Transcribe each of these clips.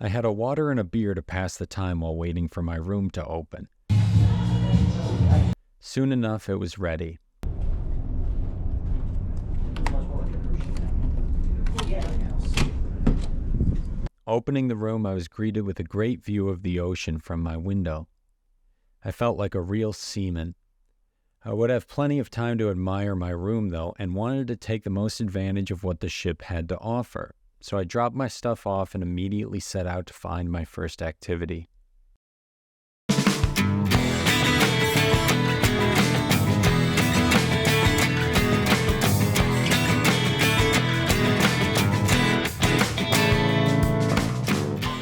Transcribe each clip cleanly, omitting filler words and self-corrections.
I had a water and a beer to pass the time while waiting for my room to open. Soon enough, it was ready. Opening the room, I was greeted with a great view of the ocean from my window. I felt like a real seaman. I would have plenty of time to admire my room, though, and wanted to take the most advantage of what the ship had to offer. So I dropped my stuff off and immediately set out to find my first activity. It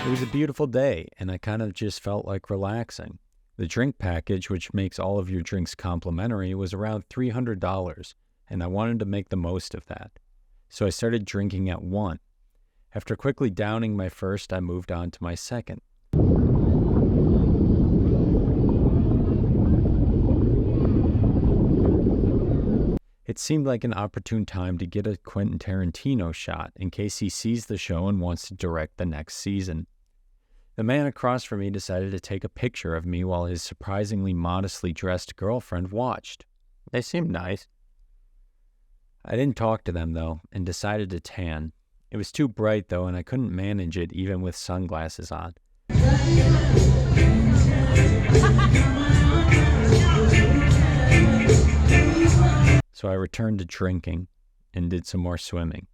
was a beautiful day, and I kind of just felt like relaxing. The drink package, which makes all of your drinks complimentary, was around $300, and I wanted to make the most of that. So I started drinking at one. After quickly downing my first, I moved on to my second. It seemed like an opportune time to get a Quentin Tarantino shot in case he sees the show and wants to direct the next season. The man across from me decided to take a picture of me while his surprisingly modestly dressed girlfriend watched. They seemed nice. I didn't talk to them, though, and decided to tan. It was too bright, though, and I couldn't manage it even with sunglasses on. So I returned to drinking and did some more swimming.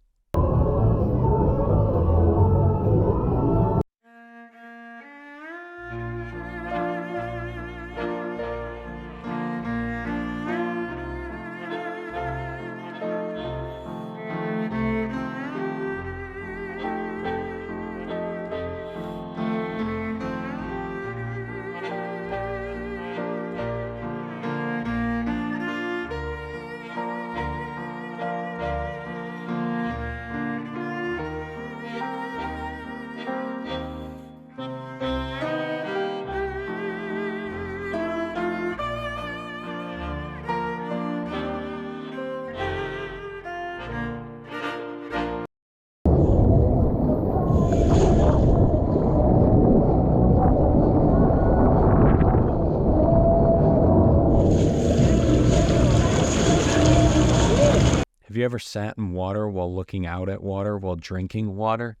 Have you ever sat in water while looking out at water while drinking water?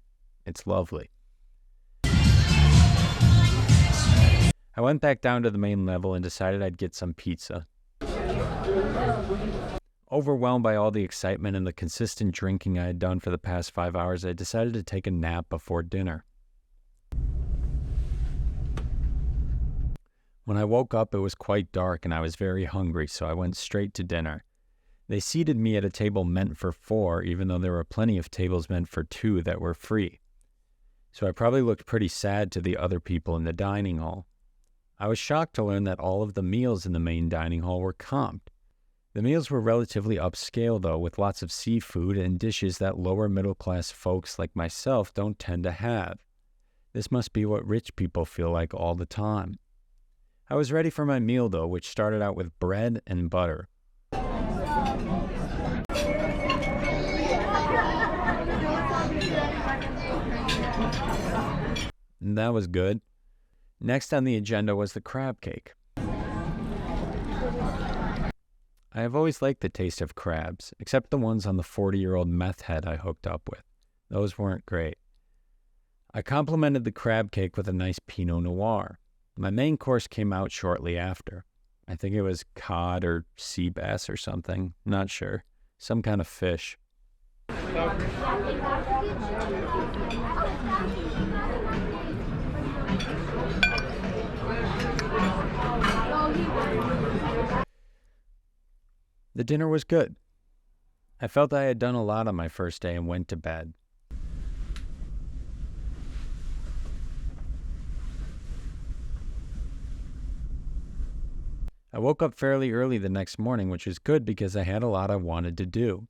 It's lovely. I went back down to the main level and decided I'd get some pizza. Overwhelmed by all the excitement and the consistent drinking I had done for the past 5 hours, I decided to take a nap before dinner. When I woke up, it was quite dark and I was very hungry, so I went straight to dinner. They seated me at a table meant for 4, even though there were plenty of tables meant for 2 that were free. So I probably looked pretty sad to the other people in the dining hall. I was shocked to learn that all of the meals in the main dining hall were comped. The meals were relatively upscale, though, with lots of seafood and dishes that lower middle-class folks like myself don't tend to have. This must be what rich people feel like all the time. I was ready for my meal, though, which started out with bread and butter. And that was good. Next on the agenda was the crab cake. I have always liked the taste of crabs, except the ones on the 40-year-old meth head I hooked up with. Those weren't great. I complimented the crab cake with a nice Pinot Noir. My main course came out shortly after. I think it was cod or sea bass or something. Not sure. Some kind of fish. The dinner was good. I felt I had done a lot on my first day and went to bed. I woke up fairly early the next morning, which was good because I had a lot I wanted to do.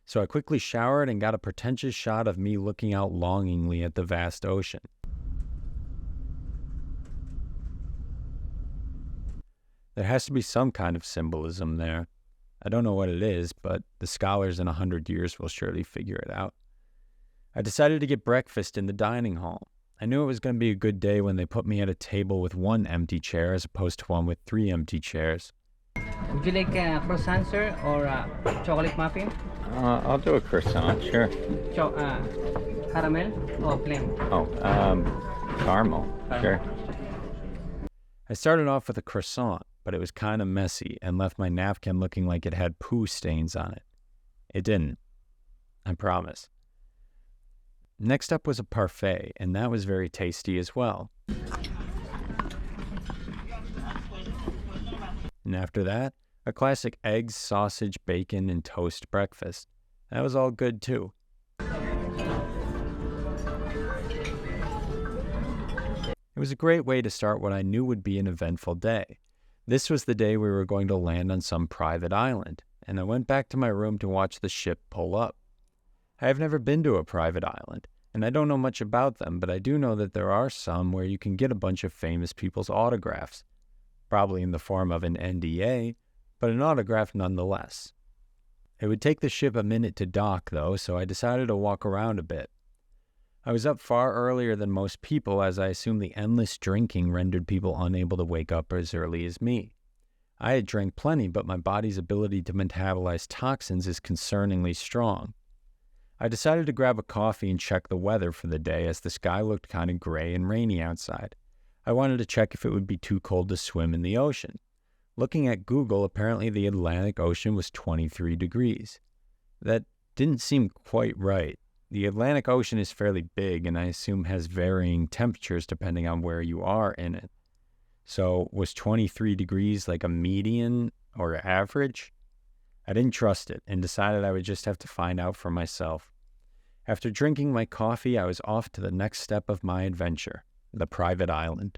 So I quickly showered and got a pretentious shot of me looking out longingly at the vast ocean. There has to be some kind of symbolism there. I don't know what it is, but the scholars in 100 years will surely figure it out. I decided to get breakfast in the dining hall. I knew it was going to be a good day when they put me at a table with one empty chair as opposed to one with 3 empty chairs. Would you like a croissant, sir, or a chocolate muffin? I'll do a croissant, sure. Caramel or plain? Oh, caramel, sure. I started off with a croissant, but it was kind of messy and left my napkin looking like it had poo stains on it. It didn't. I promise. Next up was a parfait, and that was very tasty as well. And after that, a classic eggs, sausage, bacon, and toast breakfast. That was all good too. It was a great way to start what I knew would be an eventful day. This was the day we were going to land on some private island, and I went back to my room to watch the ship pull up. I have never been to a private island, and I don't know much about them, but I do know that there are some where you can get a bunch of famous people's autographs, probably in the form of an NDA, but an autograph nonetheless. It would take the ship a minute to dock, though, so I decided to walk around a bit. I was up far earlier than most people, as I assumed the endless drinking rendered people unable to wake up as early as me. I had drank plenty, but my body's ability to metabolize toxins is concerningly strong. I decided to grab a coffee and check the weather for the day, as the sky looked kind of gray and rainy outside. I wanted to check if it would be too cold to swim in the ocean. Looking at Google, apparently the Atlantic Ocean was 23 degrees. That didn't seem quite right. The Atlantic Ocean is fairly big, and I assume has varying temperatures depending on where you are in it. So was 23 degrees like a median or average? I didn't trust it and decided I would just have to find out for myself. After drinking my coffee, I was off to the next step of my adventure, the private island.